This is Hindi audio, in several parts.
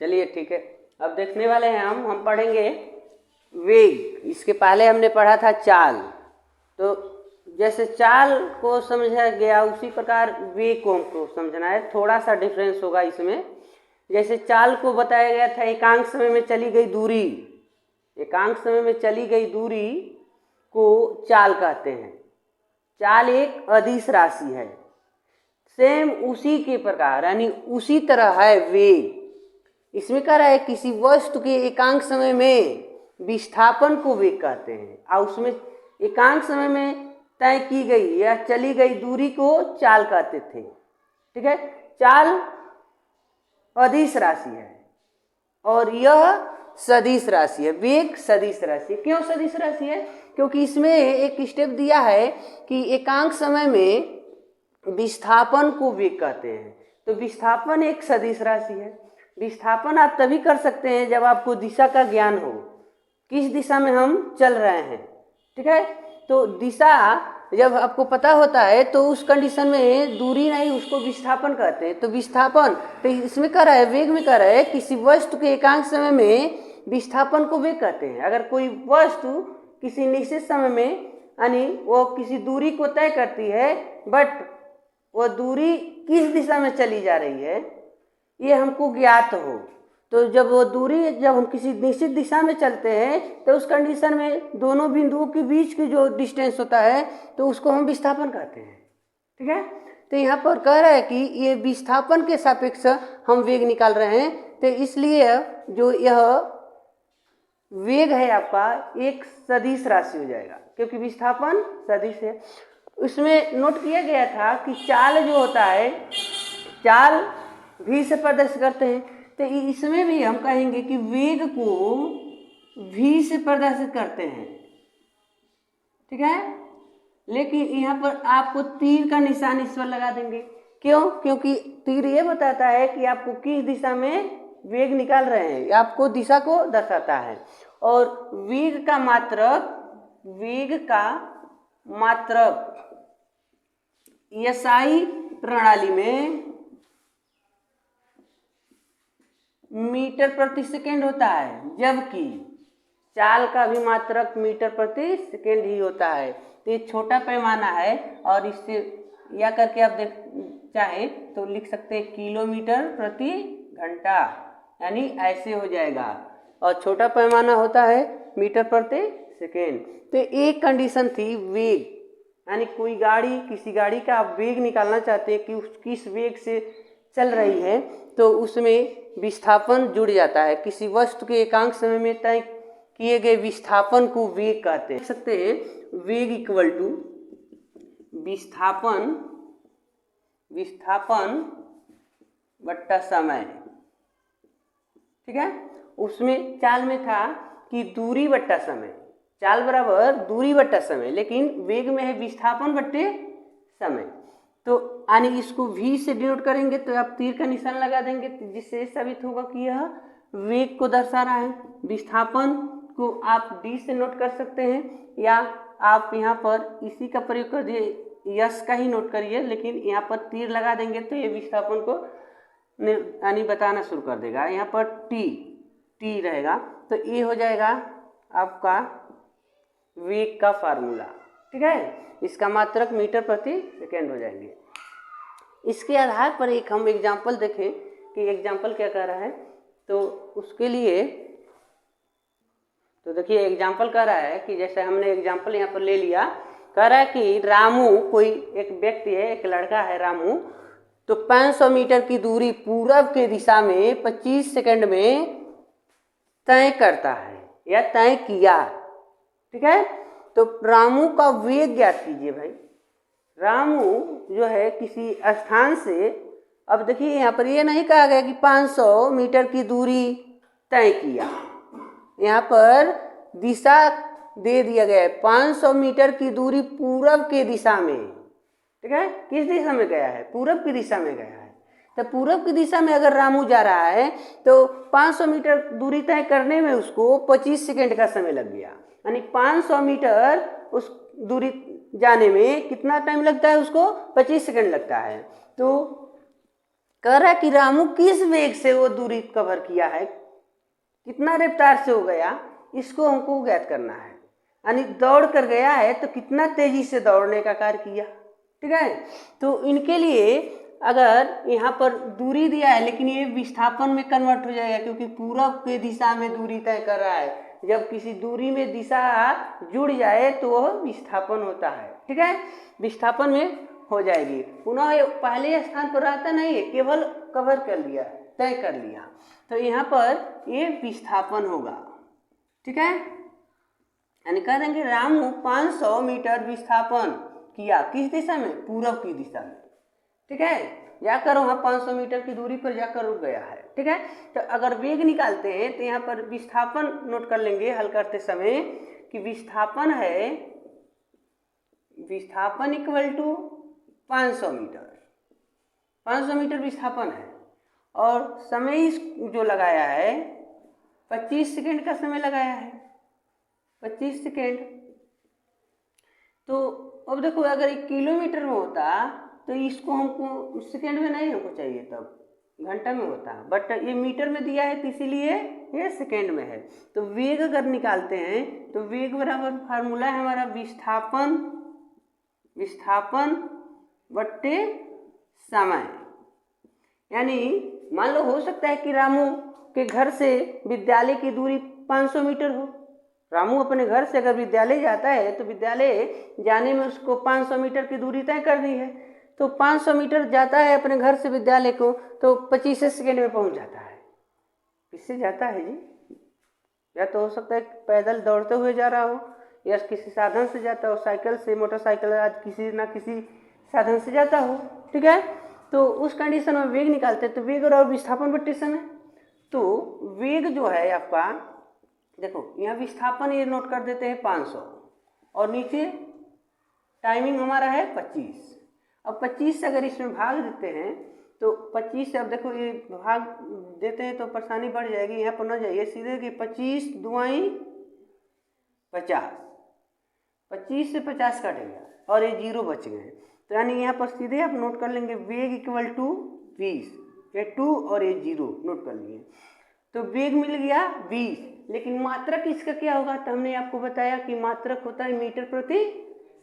चलिए ठीक है, अब देखने वाले हैं हम पढ़ेंगे वेग। इसके पहले हमने पढ़ा था चाल। तो जैसे चाल को समझा गया उसी प्रकार वेग को हमको समझना है। थोड़ा सा डिफरेंस होगा इसमें। जैसे चाल को बताया गया था एकांक समय में चली गई दूरी, एकांक समय में चली गई दूरी को चाल कहते हैं। चाल एक अदिश राशि है। सेम उसी के प्रकार यानी उसी तरह है वेग। इसमें कह रहा है किसी वस्तु के एकांक समय में विस्थापन को वेग कहते हैं और उसमें एकांक समय में तय की गई या चली गई दूरी को चाल कहते थे। ठीक है, चाल अदिश राशि है और यह सदिश राशि है। वेग सदिश राशि है। क्यों सदिश राशि है? क्योंकि इसमें एक स्टेप दिया है कि एकांक समय में विस्थापन को वेग कहते हैं। तो विस्थापन एक सदिश राशि है। विस्थापन आप तभी कर सकते हैं जब आपको दिशा का ज्ञान हो, किस दिशा में हम चल रहे हैं। ठीक है, तो दिशा जब आपको पता होता है तो उस कंडीशन में दूरी नहीं, उसको विस्थापन कहते हैं। तो विस्थापन तो इसमें कह रहा है, वेग में कह रहा है किसी वस्तु के एकांक समय में विस्थापन को वेग कहते हैं। अगर कोई वस्तु किसी निश्चित समय में यानी वो किसी दूरी को तय करती है, बट वो दूरी किस दिशा में चली जा रही है ये हमको ज्ञात हो, तो जब वो दूरी जब हम किसी निश्चित दिशा में चलते हैं तो उस कंडीशन में दोनों बिंदुओं के बीच की जो डिस्टेंस होता है तो उसको हम विस्थापन कहते हैं। ठीक है, तो यहाँ पर कह रहा है कि ये विस्थापन के सापेक्ष हम वेग निकाल रहे हैं। तो इसलिए जो यह वेग है आपका एक सदिश राशि हो जाएगा, क्योंकि विस्थापन सदिश है। उसमें नोट किया गया था कि चाल जो होता है, चाल भी से प्रदर्शित करते हैं। तो इसमें भी हम कहेंगे कि वेग को भी से प्रदर्शित करते हैं। ठीक है, लेकिन यहाँ पर आपको तीर का निशान इस पर लगा देंगे। क्यों? क्योंकि तीर ये बताता है कि आपको किस दिशा में वेग निकाल रहे हैं, आपको दिशा को दर्शाता है। और वेग का मात्रक एसआई प्रणाली में मीटर प्रति सेकेंड होता है, जबकि चाल का भी मात्रक मीटर प्रति सेकेंड ही होता है। तो ये छोटा पैमाना है और इससे या करके आप देख चाहे तो लिख सकते हैं किलोमीटर प्रति घंटा, यानी ऐसे हो जाएगा। और छोटा पैमाना होता है मीटर प्रति सेकेंड। तो एक कंडीशन थी वेग, यानी कोई गाड़ी, किसी गाड़ी का आप वेग निकालना चाहते हैं कि उस किस वेग से चल रही है, तो उसमें विस्थापन जुड़ जाता है। किसी वस्तु के एकांक समय में तय किए गए विस्थापन को वेग कहते हैं। देख सकते हैं वेग इक्वल टू विस्थापन बट्टा समय। ठीक है, उसमें चाल में था कि दूरी बट्टा समय, चाल बराबर दूरी बट्टा समय, लेकिन वेग में है विस्थापन बट्टे समय। तो यानी इसको v से डिनोट करेंगे तो आप तीर का निशान लगा देंगे, जिससे साबित होगा कि यह वेग को दर्शा रहा है। विस्थापन को आप d से नोट कर सकते हैं, या आप यहाँ पर इसी का प्रयोग कर दिए, यश का ही नोट करिए, लेकिन यहाँ पर तीर लगा देंगे तो ये विस्थापन को यानी बताना शुरू कर देगा। यहाँ पर t रहेगा, तो ये हो जाएगा आपका वेग का फार्मूला। ठीक है, इसका मात्रक मीटर प्रति सेकेंड हो जाएंगे। इसके आधार पर एक हम एग्जाम्पल देखें कि एग्जाम्पल क्या कह रहा है। तो उसके लिए तो देखिए एग्जाम्पल कह रहा है कि जैसे हमने एग्जाम्पल यहाँ पर ले लिया, कह रहा है कि रामू, कोई एक व्यक्ति है, एक लड़का है रामू, तो 500 मीटर की दूरी पूरब के दिशा में 25 सेकंड में तय करता है या तय किया। ठीक है, तो रामू का वेग ज्ञात कीजिए भाई। रामू जो है किसी स्थान से, अब देखिए यहाँ पर ये नहीं कहा गया कि 500 मीटर की दूरी तय किया, यहाँ पर दिशा दे दिया गया है 500 मीटर की दूरी पूरब के दिशा में। ठीक है, किस दिशा में गया है? पूरब की दिशा में गया है। तो पूरब की दिशा में अगर रामू जा रहा है तो 500 मीटर दूरी तय करने में उसको 25 सेकंड का समय लग गया, यानी 500 मीटर उस दूरी जाने में कितना टाइम लगता है उसको? 25 सेकंड लगता है। तो कह रहा है कि रामू किस वेग से वो दूरी कवर किया है, कितना रफ्तार से हो गया, इसको हमको ज्ञात करना है। यानी दौड़ कर गया है तो कितना तेजी से दौड़ने का कार्य किया। ठीक है, तो इनके लिए अगर यहाँ पर दूरी दिया है लेकिन ये विस्थापन में कन्वर्ट हो जाएगा, क्योंकि पूरब के दिशा में दूरी तय कर रहा है। जब किसी दूरी में दिशा जुड़ जाए तो वह विस्थापन होता है। ठीक है, विस्थापन में हो जाएगी। पुनः पहले स्थान पर रहता नहीं है, केवल कवर कर लिया, तय कर लिया, तो यहाँ पर ये विस्थापन होगा। ठीक है, यानी कह देंगे रामू 500 मीटर विस्थापन किया, किस दिशा में, पूरब की दिशा में। ठीक है, जाकर वहाँ 500 मीटर की दूरी पर जाकर रुक गया है। ठीक है, तो अगर वेग निकालते हैं तो यहाँ पर विस्थापन नोट कर लेंगे हल करते समय कि विस्थापन है, विस्थापन इक्वल टू 500 मीटर, 500 मीटर विस्थापन है, और समय इस जो लगाया है 25 सेकेंड का समय लगाया है, 25 सेकेंड। तो अब देखो अगर 1 किलोमीटर में होता तो इसको हमको सेकेंड में नहीं हमको चाहिए, तब घंटा में होता, बट ये मीटर में दिया है तो इसीलिए ये सेकेंड में है। तो वेग अगर निकालते हैं तो वेग बराबर फार्मूला है हमारा विस्थापन, विस्थापन बट्टे समय। यानी मान लो हो सकता है कि रामू के घर से विद्यालय की दूरी 500 मीटर हो। रामू अपने घर से अगर विद्यालय जाता है तो विद्यालय जाने में उसको 500 मीटर की दूरी तय करनी है, तो 500 मीटर जाता है अपने घर से विद्यालय को तो 25 सेकेंड में पहुंच जाता है। किससे जाता है जी? या तो हो सकता है पैदल दौड़ते हुए जा रहा हो, या किसी साधन से जाता हो, साइकिल से, मोटरसाइकिल, आज किसी ना किसी साधन से जाता हो। ठीक है, तो उस कंडीशन में वेग निकालते हैं, तो वेग और विस्थापन बट्टे समय। तो वेग जो है आपका, देखो यहाँ विस्थापन ये नोट कर देते हैं 500, और नीचे टाइमिंग हमारा है 25। अब 25 से अगर इसमें भाग देते हैं तो 25 से, अब देखो ये भाग देते हैं तो परेशानी बढ़ जाएगी, यहाँ पर न जाइए सीधे कि 25 दुआई 50, 25 से 50 कटेगा और ये 0 बच गए। तो यानी यहाँ पर सीधे आप नोट कर लेंगे वेग इक्वल टू 20, ये 2 और ये 0 नोट कर लिए। तो वेग मिल गया 20, लेकिन मात्रक इसका क्या होगा, तो हमने आपको बताया कि मात्रक होता है मीटर प्रति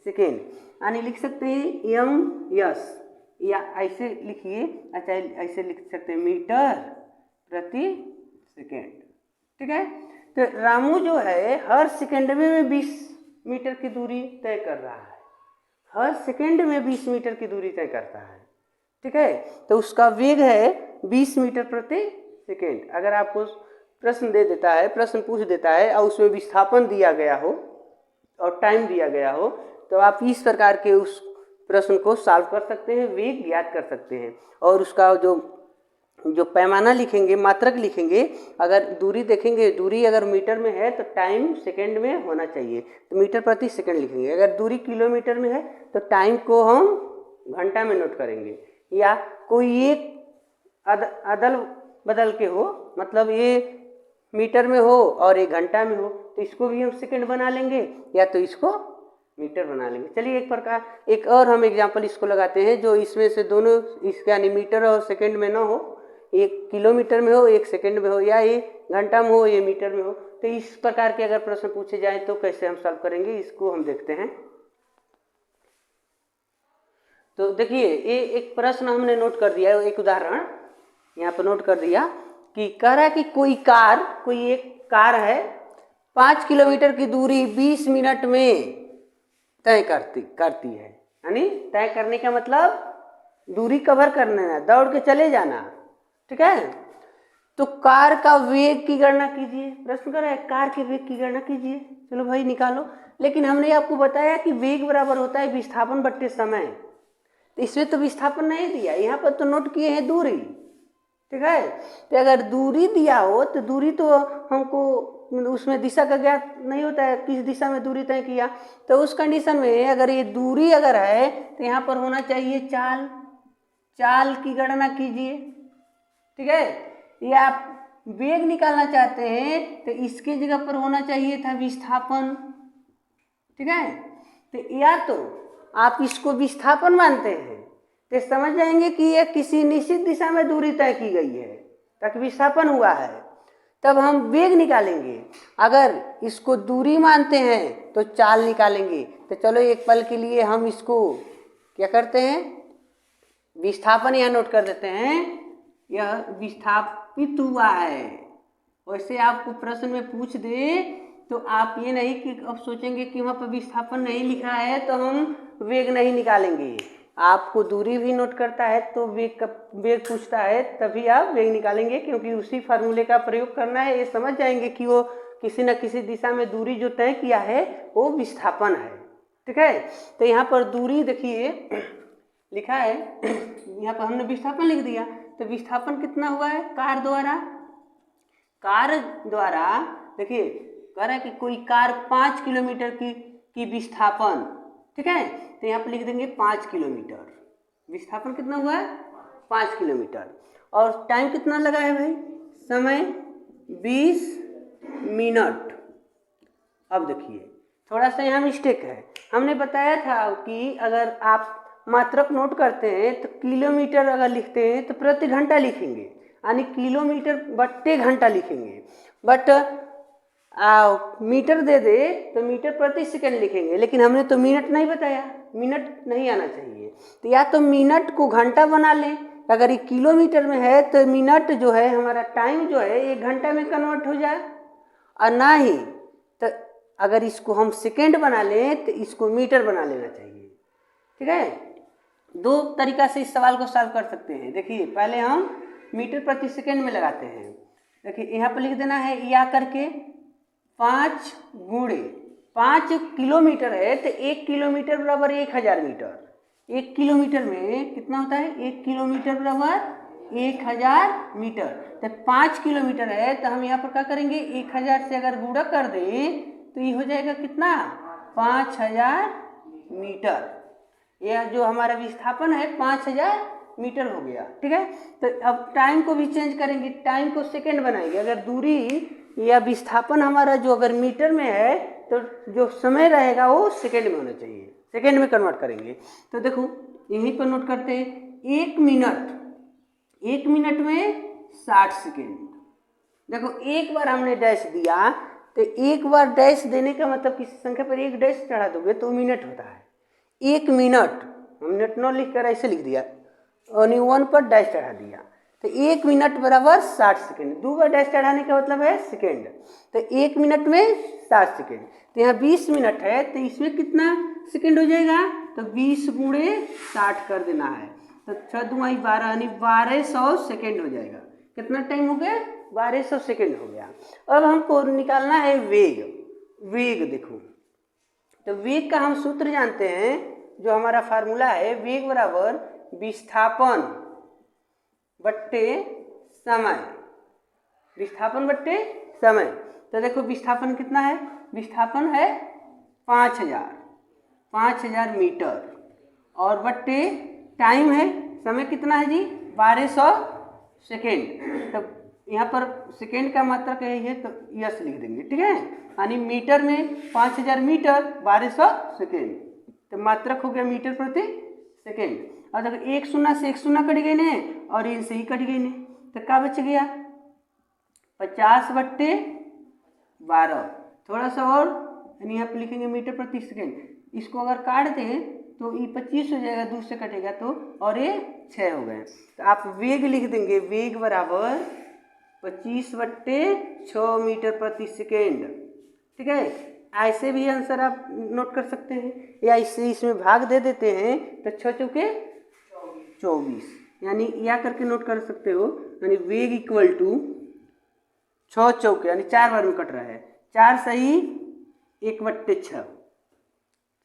सेकेंड। यानी लिख सकते हैं एम एस, या ऐसे लिखिए, अच्छा ऐसे लिख सकते हैं मीटर प्रति सेकेंड। ठीक है, तो रामू जो है हर सेकेंड में 20 मीटर की दूरी तय कर रहा है, हर सेकेंड में 20 मीटर की दूरी तय करता है। ठीक है, तो उसका वेग है 20 मीटर प्रति सेकेंड। अगर आपको प्रश्न दे देता है, प्रश्न पूछ देता है और उसमें विस्थापन दिया गया हो और टाइम दिया गया हो, तो आप इस प्रकार के उस प्रश्न को सॉल्व कर सकते हैं, वेग ज्ञात कर सकते हैं। और उसका जो पैमाना लिखेंगे, मात्रक लिखेंगे, अगर दूरी देखेंगे, दूरी अगर मीटर में है तो टाइम सेकंड में होना चाहिए, तो मीटर प्रति सेकंड लिखेंगे। अगर दूरी किलोमीटर में है तो टाइम को हम घंटा में नोट करेंगे, या कोई एक अदल बदल के हो, मतलब ये मीटर में हो और एक घंटा में हो तो इसको भी हम सेकंड बना लेंगे, या तो इसको मीटर बना लेंगे। चलिए एक प्रकार एक और हम एग्जांपल इसको लगाते हैं, जो इसमें से दोनों इसके यानी मीटर और सेकंड में ना हो, एक किलोमीटर में हो, एक सेकंड में हो, या ये घंटा में हो, ये मीटर में हो। तो इस प्रकार के अगर प्रश्न पूछे जाए तो कैसे हम सॉल्व करेंगे, इसको हम देखते हैं। तो देखिए ये एक प्रश्न हमने नोट कर दिया है, एक उदाहरण यहाँ पर नोट कर दिया कि कह रहा है कि कोई एक कार है 5 किलोमीटर की दूरी 20 मिनट में तय करती है। यानी तय करने का मतलब दूरी कवर करना, दौड़ के चले जाना। ठीक है, तो कार का वेग की गणना कीजिए। प्रश्न कर रहा है कार के वेग की गणना कीजिए। चलो भाई निकालो, लेकिन हमने आपको बताया कि वेग बराबर होता है विस्थापन बट्टे समय, तो इसमें तो विस्थापन नहीं दिया, यहाँ पर तो नोट किए हैं दूरी। ठीक है, तो अगर दूरी दिया हो तो दूरी तो हमको उसमें दिशा का ज्ञात नहीं होता है, किस दिशा में दूरी तय किया। तो उस कंडीशन में अगर ये दूरी अगर है तो यहाँ पर होना चाहिए चाल की गणना कीजिए। ठीक है, या आप वेग निकालना चाहते हैं तो इसके जगह पर होना चाहिए था विस्थापन। ठीक है, तो या तो आप इसको विस्थापन मानते हैं तो समझ जाएंगे कि ये किसी निश्चित दिशा में दूरी तय की गई है, तक विस्थापन हुआ है, तब हम वेग निकालेंगे। अगर इसको दूरी मानते हैं तो चाल निकालेंगे। तो चलो एक पल के लिए हम इसको क्या करते हैं, विस्थापन यहाँ नोट कर देते हैं। यह विस्थापित हुआ है। वैसे आपको प्रश्न में पूछ दे तो आप ये नहीं कि अब सोचेंगे कि वहाँ पर विस्थापन नहीं लिखा है तो हम वेग नहीं निकालेंगे। आपको दूरी भी नोट करता है तो वेग पूछता है तभी आप वेग निकालेंगे, क्योंकि उसी फार्मूले का प्रयोग करना है। ये समझ जाएंगे कि वो किसी न किसी दिशा में दूरी जो तय किया है वो विस्थापन है। ठीक है, तो यहाँ पर दूरी देखिए लिखा है, यहाँ पर हमने विस्थापन लिख दिया। तो विस्थापन कितना हुआ है कार द्वारा देखिए कह रहा है कि कोई कार 5 किलोमीटर की विस्थापन। ठीक है, तो यहाँ पर लिख देंगे 5 किलोमीटर। विस्थापन कितना हुआ है 5 किलोमीटर। और टाइम कितना लगा है भाई, समय 20 मिनट। अब देखिए थोड़ा सा यहाँ मिस्टेक है। हमने बताया था कि अगर आप मात्रक नोट करते हैं तो किलोमीटर अगर लिखते हैं तो प्रति घंटा लिखेंगे, यानी किलोमीटर बट्टे घंटा लिखेंगे। बट मीटर दे दे तो मीटर प्रति सेकंड लिखेंगे, लेकिन हमने तो मिनट नहीं बताया, मिनट नहीं आना चाहिए। तो या तो मिनट को घंटा बना लें, अगर ये किलोमीटर में है तो मिनट जो है हमारा टाइम जो है 1 घंटा में कन्वर्ट हो जाए, और ना ही तो अगर इसको हम सेकंड बना लें तो इसको मीटर बना लेना चाहिए। ठीक है, 2 तरीका से इस सवाल को सॉल्व कर सकते हैं। देखिए पहले हम मीटर प्रति सेकंड में लगाते हैं। देखिए यहाँ पर लिख देना है या करके 5 गुणे 5 किलोमीटर है तो 1 किलोमीटर बराबर 1000 मीटर। 1 किलोमीटर में कितना होता है, 1 किलोमीटर बराबर 1000 मीटर। तो 5 किलोमीटर है तो हम यहाँ पर क्या करेंगे, 1000 से अगर गुणा कर दें तो ये हो जाएगा कितना 5000 मीटर। यह जो हमारा विस्थापन है 5000 मीटर हो गया। ठीक है, तो अब टाइम को भी चेंज करेंगे, टाइम को सेकंड बनाएंगे। अगर दूरी या विस्थापन हमारा जो अगर मीटर में है तो जो समय रहेगा वो सेकंड में होना चाहिए, सेकंड में कन्वर्ट करेंगे। तो देखो यहीं पर नोट करते हैं 1 मिनट में 60 सेकेंड। देखो एक बार हमने डैश दिया तो एक बार डैश देने का मतलब किसी संख्या पर एक डैश चढ़ा दोगे तो मिनट होता है। 1 मिनट, मिनट न लिख कर ऐसे लिख दिया, ओनली 1 पर डैश चढ़ा दिया तो 1 मिनट बराबर 60 सेकेंड। 2 बार डैश चढ़ाने का मतलब है सेकेंड। तो 1 मिनट में 60 सेकेंड। तो यहाँ 20 मिनट है तो इसमें कितना सेकेंड हो जाएगा, तो 20 गुणे 60 कर देना है। तो 6 दूँ 12 यानी 1200 सेकेंड हो जाएगा। कितना टाइम हो गया, 1200 सेकेंड हो गया। अब हमको निकालना है वेग। देखो तो वेग का हम सूत्र जानते हैं, जो हमारा फार्मूला है वेग बराबर विस्थापन बट्टे समय। विस्थापन बट्टे समय। तो देखो विस्थापन कितना है, विस्थापन है 5000 मीटर और बट्टे टाइम है, समय कितना है जी 1200 सेकेंड। तो यहाँ पर सेकेंड का मात्रक यही है तो यस लिख देंगे। ठीक है, यानी मीटर में 5000 मीटर 1200 सेकेंड, तो मात्रक हो गया मीटर प्रति सेकेंड। और देखो 1 शून्य से 1 शून्य कट गए ने और इनसे ही कट गए ने, तो क्या बच गया 50/12। थोड़ा सा और यानी यहाँ पर लिखेंगे मीटर प्रति सेकेंड। इसको अगर काट दें तो ये 25 हो जाएगा, 2 से कटेगा तो, और ये 6 हो गए। तो आप वेग लिख देंगे, वेग बराबर 25/6 मीटर प्रति सेकेंड। ठीक है, ऐसे भी आंसर आप नोट कर सकते हैं, या इससे इसमें भाग दे देते हैं तो 6 चौके 24 यानी या करके नोट कर सकते हो। यानी वेग इक्वल टू 6 चौके यानी 4 बार में कट रहा है, 4 सही 1/6,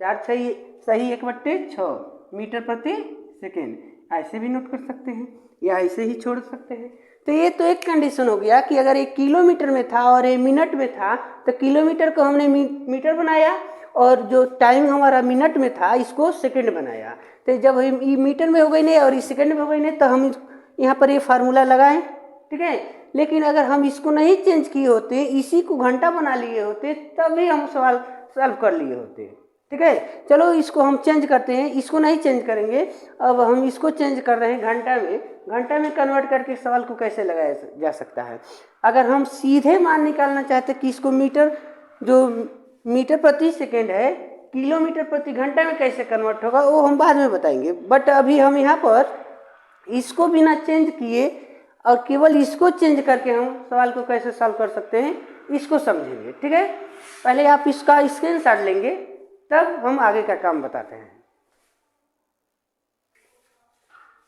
4 सही 1/6 मीटर प्रति सेकेंड। ऐसे भी नोट कर सकते हैं या ऐसे ही छोड़ सकते हैं। तो ये तो एक कंडीशन हो गया कि अगर 1 किलोमीटर में था और 1 मिनट में था तो किलोमीटर को हमने मीटर बनाया, और जो टाइम हमारा मिनट में था इसको सेकंड बनाया। तो जब ये मीटर में हो गई नहीं और ये सेकंड में हो गई नहीं तो हम यहाँ पर ये फार्मूला लगाएं। ठीक है, लेकिन अगर हम इसको नहीं चेंज किए होते, इसी को घंटा बना लिए होते, तभी हम सवाल सॉल्व कर लिए होते। ठीक है। चलो इसको हम चेंज करते हैं, इसको नहीं चेंज करेंगे, अब हम इसको चेंज कर रहे हैं घंटा में। घंटा में कन्वर्ट करके सवाल को कैसे लगाया जा सकता है। अगर हम सीधे मान निकालना चाहते कि इसको मीटर, जो मीटर प्रति सेकेंड है, किलोमीटर प्रति घंटा में कैसे कन्वर्ट होगा वो हम बाद में बताएंगे। बट अभी हम यहाँ पर इसको बिना चेंज किए और केवल इसको चेंज करके हम सवाल को कैसे सॉल्व कर सकते हैं इसको समझेंगे। ठीक है, पहले आप इसका स्क्रीनशॉट लेंगे तब हम आगे का काम बताते हैं।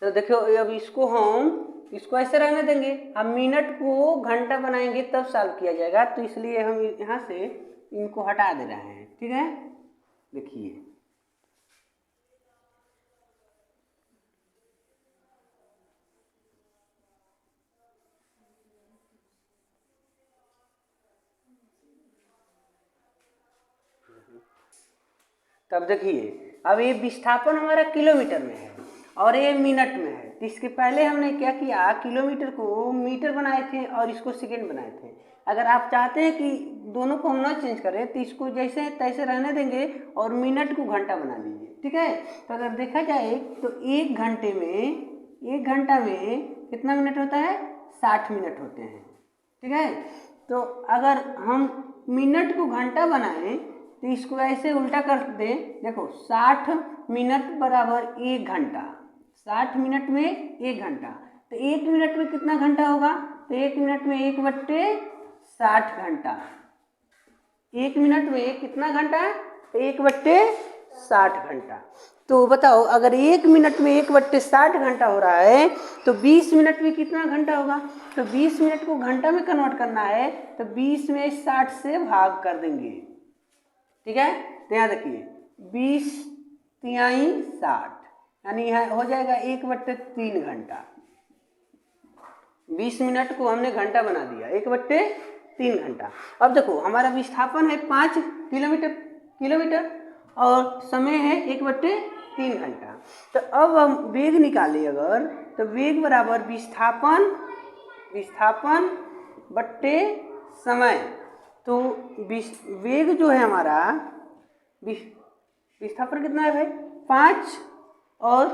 तो देखो अब इसको ऐसे रहने देंगे, हम मिनट को घंटा बनाएंगे तब सॉल्व किया जाएगा, तो इसलिए हम यहाँ से इनको हटा दे रहे हैं। ठीक है, देखिए तब देखिए अब ये विस्थापन हमारा किलोमीटर में है और ये मिनट में है, तो इसके पहले हमने क्या किया, किलोमीटर को मीटर बनाए थे और इसको सेकेंड बनाए थे। अगर आप चाहते हैं कि दोनों को हम ना चेंज करें तो इसको जैसे तैसे रहने देंगे और मिनट को घंटा बना लीजिए। ठीक है, तो अगर देखा जाए तो एक घंटा में कितना मिनट होता है, 60 मिनट होते हैं। ठीक है, तो अगर हम मिनट को घंटा बनाएं तो इसको ऐसे उल्टा कर दें, देखो 60 मिनट बराबर 1 घंटा, 60 मिनट में 1 घंटा, तो 1 मिनट में कितना घंटा होगा, तो 1 मिनट में 1/60 घंटा। 1 मिनट में कितना घंटा है, तो 1/60 घंटा। तो बताओ अगर 1 मिनट में 1/60 घंटा हो रहा है तो 20 मिनट में कितना घंटा होगा, तो 20 मिनट को घंटा में कन्वर्ट करना है तो 20 में 60 से भाग कर देंगे। ठीक है, तो यहाँ देखिए 20 तिहाई 60, यानी यहाँ हो जाएगा 1/3 घंटा। 20 मिनट को हमने घंटा बना दिया, 1/3 घंटा। अब देखो हमारा विस्थापन है 5 किलोमीटर और समय है 1/3 घंटा। तो अब हम वेग निकालें अगर, तो वेग बराबर विस्थापन बट्टे समय। तो वेग जो है हमारा, विस्थापन कितना है भाई 5 और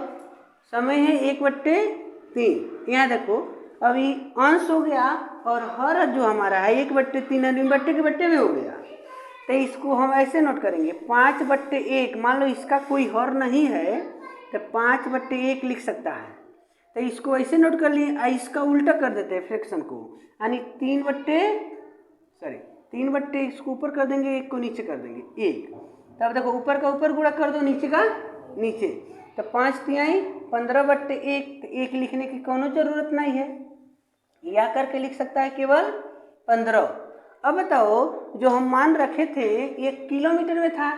समय है 1/3। यहाँ देखो अभी अंश हो गया और हर जो हमारा है 1/3 बट्टे के बट्टे में हो गया, तो इसको हम ऐसे नोट करेंगे 5/1। मान लो इसका कोई हर नहीं है तो 5/1 लिख सकता है, तो इसको ऐसे नोट कर लिए। इसका उल्टा कर देते हैं फ्रैक्शन को, यानी 3/, इसको ऊपर कर देंगे, 1 को नीचे कर देंगे 1। तब देखो ऊपर का ऊपर गुणा कर दो, नीचे का नीचे, तो 5 तिहाई 15/1, 1 लिखने की कोनो जरूरत नहीं है, या करके लिख सकता है केवल 15। अब बताओ जो हम मान रखे थे ये किलोमीटर में था,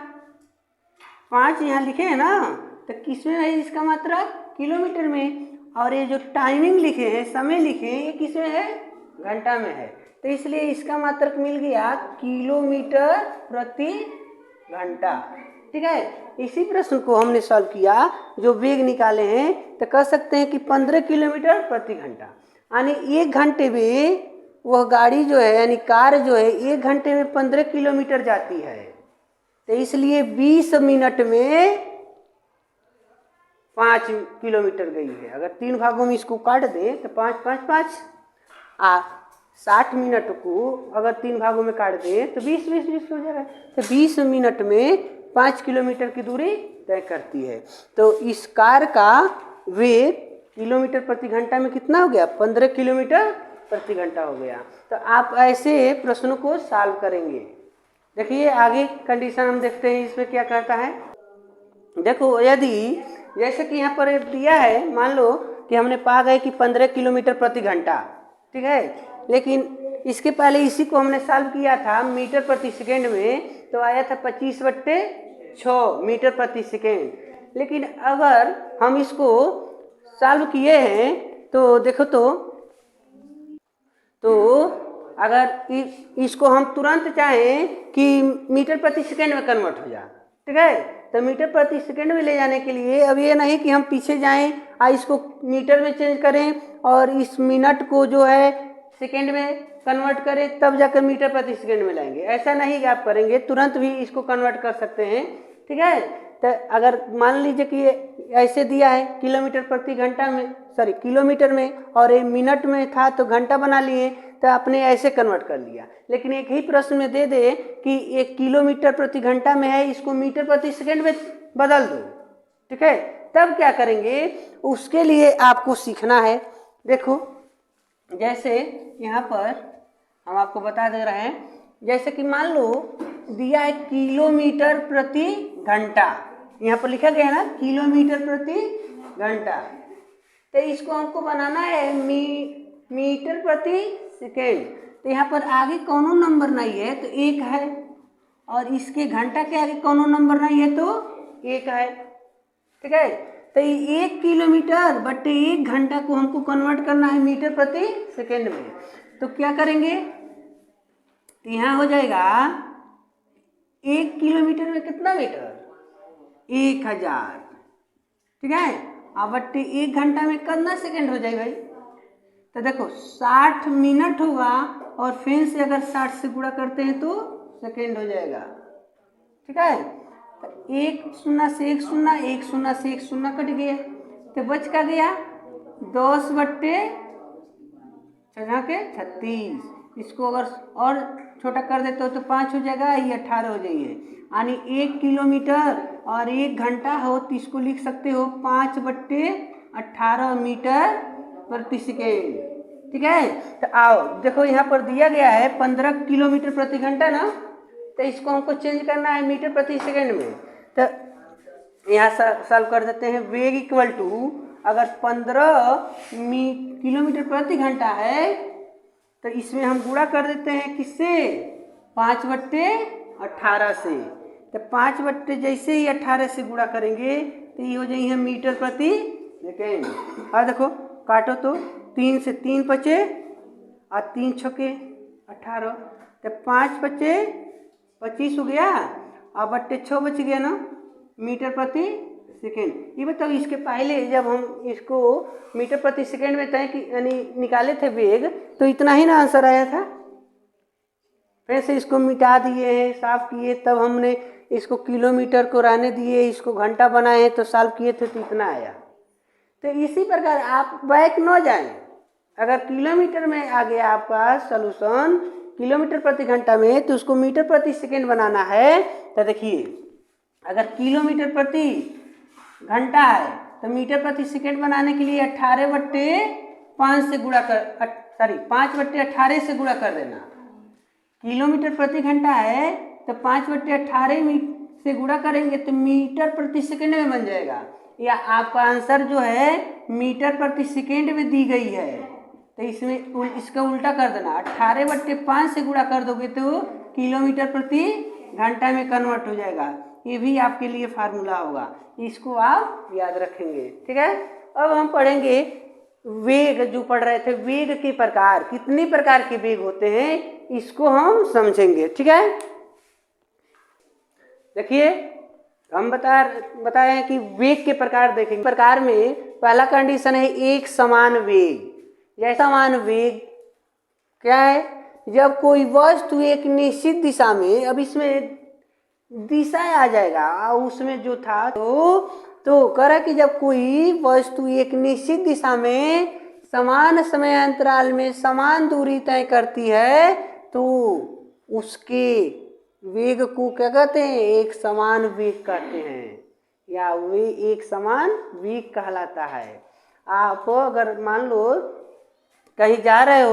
5 यहाँ लिखे हैं ना, तो किसमें है इसका मात्रा, किलोमीटर में, और ये जो टाइमिंग लिखे हैं, समय लिखे हैं, ये किसमें है, घंटा में है, तो इसलिए इसका मात्रक मिल गया किलोमीटर प्रति घंटा। ठीक है, इसी प्रश्न को हमने सॉल्व किया, जो वेग निकाले हैं, तो कह सकते हैं कि 15 किलोमीटर प्रति घंटा, यानी 1 घंटे में वह गाड़ी जो है यानी कार जो है 1 घंटे में 15 किलोमीटर जाती है, तो इसलिए 20 मिनट में 5 किलोमीटर गई है। अगर 3 भागों में इसको काट दें तो 5 5 5 60 मिनट को अगर 3 भागों में काट दें तो 20 20 20 हो जाएगा, तो 20 मिनट में 5 किलोमीटर की दूरी तय करती है। तो इस कार का वेग किलोमीटर प्रति घंटा में कितना हो गया, 15 किलोमीटर प्रति घंटा हो गया। तो आप ऐसे प्रश्नों को सॉल्व करेंगे। देखिए आगे कंडीशन हम देखते हैं इसमें क्या कहता है। देखो यदि जैसे कि यहाँ पर दिया है, मान लो कि हमने पा गए कि 15 किलोमीटर प्रति घंटा, ठीक है, लेकिन इसके पहले इसी को हमने सॉल्व किया था मीटर प्रति सेकेंड में, तो आया था 25/6 मीटर प्रति सेकेंड। लेकिन अगर हम इसको सॉल्व किए हैं तो देखो तो अगर इसको हम तुरंत चाहें कि मीटर प्रति सेकेंड में कन्वर्ट हो जाए, ठीक है, तो मीटर प्रति सेकेंड में ले जाने के लिए अब ये नहीं कि हम पीछे जाएं और इसको मीटर में चेंज करें और इस मिनट को जो है सेकेंड में कन्वर्ट करें तब जाकर मीटर प्रति सेकेंड में लाएंगे, ऐसा नहीं कि आप करेंगे, तुरंत भी इसको कन्वर्ट कर सकते हैं। ठीक है। तो अगर मान लीजिए कि ये ऐसे दिया है किलोमीटर प्रति घंटा में, सॉरी किलोमीटर में, और ये मिनट में था तो घंटा बना लिए, तो आपने ऐसे कन्वर्ट कर लिया। लेकिन एक ही प्रश्न में दे दे कि एक किलोमीटर प्रति घंटा में है, इसको मीटर प्रति सेकंड में बदल दो, ठीक है, तब क्या करेंगे, उसके लिए आपको सीखना है। देखो जैसे यहाँ पर हम आपको बता दे रहे हैं, जैसे कि मान लो दिया है किलोमीटर प्रति घंटा, यहाँ पर लिखा गया है ना किलोमीटर प्रति घंटा, तो इसको हमको बनाना है मीटर प्रति सेकेंड। तो यहाँ पर आगे कौनो नंबर नहीं है तो एक है, और इसके घंटा के आगे कौनो नंबर नहीं है तो एक है, ठीक है। तो ये 1 किलोमीटर बटे 1 घंटा को हमको कन्वर्ट करना है मीटर प्रति सेकेंड में। तो क्या करेंगे, तो यहाँ हो जाएगा 1 किलोमीटर में कितना मीटर, 1000, ठीक है। अब बट्टे 1 घंटा में कितना सेकंड हो जाए भाई, तो देखो 60 मिनट होगा, और फिर से अगर 60 से गुणा करते हैं तो सेकंड हो जाएगा, ठीक है। तो 1 शून्य से 1 शून्य, 1 शून्य से 1 शून्य कट गया, तो बच का गया 10 बट्टे 36। इसको अगर और छोटा कर देते हो तो 5 हो जाएगा, ये 18 हो जाइए, यानी 1 किलोमीटर और 1 घंटा हो तो इसको लिख सकते हो 5 बट्टे 18 मीटर प्रति सेकेंड, ठीक है। तो आओ देखो यहाँ पर दिया गया है 15 किलोमीटर प्रति घंटा ना, तो इसको हमको चेंज करना है मीटर प्रति सेकेंड में। तो यहाँ सॉल्व कर देते हैं, वेग इक्वल टू, अगर 15 किलोमीटर प्रति घंटा है तो इसमें हम गुणा कर देते हैं किससे, 5 बट्टे 18 से। तो 5 बट्टे जैसे ही 18 से गुणा करेंगे तो ये हो जाएंगे मीटर प्रति सेकेंड। और देखो काटो तो 3 से 3 बचे और 3 छके 18, तो 5 बचे 25 हो गया, और बट्टे 6 बच गया ना मीटर प्रति सेकेंड। ये बताओ इसके पहले जब हम इसको मीटर प्रति सेकेंड में तय यानी निकाले थे वेग, तो इतना ही ना आंसर आया था। फिर से इसको मिटा दिए हैं, साफ किए, तब हमने इसको किलोमीटर को रहने दिए, इसको घंटा बनाए तो सॉल्व किए थे तो इतना आया। तो इसी प्रकार आप बैक न जाएं, अगर किलोमीटर में आ गया आपका सॉल्यूशन किलोमीटर प्रति घंटा में, तो उसको मीटर प्रति सेकेंड बनाना है। तो देखिए अगर किलोमीटर प्रति घंटा है तो मीटर प्रति सेकेंड बनाने के लिए 18 बट्टे 5 से गुणा कर, सॉरी 5 बट्टे 18 से गुणा कर देना। किलोमीटर प्रति घंटा है तो 5 बट्टे 18 से गुणा करेंगे तो मीटर प्रति सेकेंड में बन जाएगा, या आपका आंसर जो है मीटर प्रति सेकेंड में दी गई है, तो इसमें इसका उल्टा कर देना, 18 बट्टे 5 से गुणा कर दोगे तो किलोमीटर प्रति घंटा में कन्वर्ट हो जाएगा। ये भी आपके लिए फार्मूला होगा, इसको आप याद रखेंगे, ठीक है। अब हम पढ़ेंगे वेग, जो पढ़ रहे थे वेग के प्रकार, कितने प्रकार के वेग होते हैं इसको हम समझेंगे, ठीक है। देखिए हम बताए हैं कि वेग के प्रकार देखेंगे। प्रकार में पहला कंडीशन है एक समान वेग। यह समान वेग क्या है, जब कोई वस्तु एक निश्चित दिशा में, अब इसमें दिशा आ जाएगा, उसमें जो था तो करा कि जब कोई वस्तु एक निश्चित दिशा में समान समय अंतराल में समान दूरी तय करती है तो उसके वेग को क्या कहते हैं, एक समान वेग कहते हैं, या वे एक समान वेग कहलाता है। आप अगर मान लो कहीं जा रहे हो